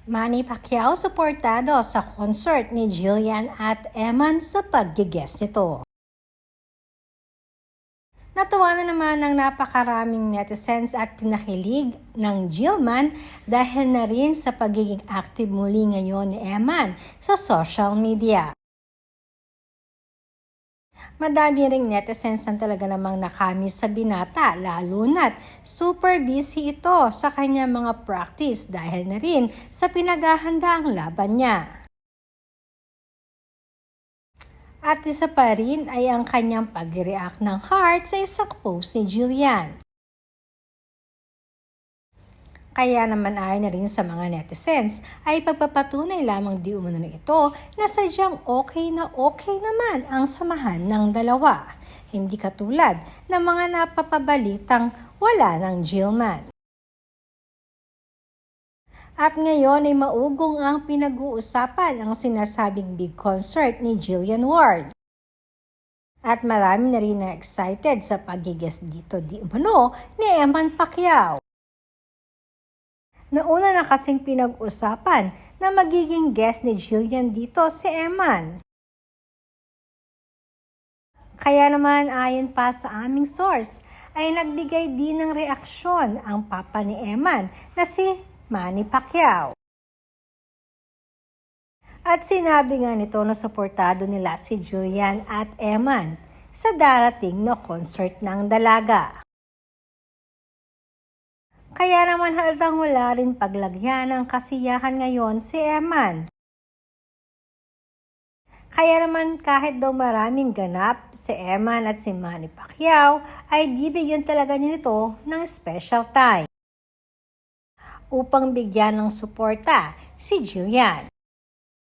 Manny Pacquiao suportado sa concert ni Jillian at Eman sa pag-guest nito. Natuwa na naman ang napakaraming netizens at pinakilig ng Jillman dahil na rin sa pagiging active muli ngayon ni Eman sa social media. Madami ring netizens na talaga namang nakamiss sa binata, lalo na't super busy ito sa kanyang mga practice dahil na rin sa pinaghahanda ang laban niya. At isa pa rin ay ang kanyang pag-react ng heart sa isang post ni Jillian. Kaya naman ayon na rin sa mga netizens ay pagpapatunay lamang di umano ito na sadyang okay naman ang samahan ng dalawa. Hindi katulad ng mga napapabalitang wala ng Jillman. At ngayon ay maugong ang pinag-uusapan ang sinasabing big concert ni Jillian Ward. At marami na rin na excited sa pag-guest dito di umano ni Eman Pacquiao. Nauna na kasing pinag-usapan na magiging guest ni Jillian dito si Eman. Kaya naman ayon pa sa aming source ay nagbigay din ng reaksyon ang papa ni Eman na si Manny Pacquiao. At sinabi nga nito na suportado nila si Jillian at Eman sa darating na concert ng dalaga. Kaya naman halatang wala rin paglagyan ng kasiyahan ngayon si Eman. Kaya naman kahit daw maraming ganap si Eman at si Manny Pacquiao ay bibigyan talaga niya nito ng special time upang bigyan ng suporta si Jillian.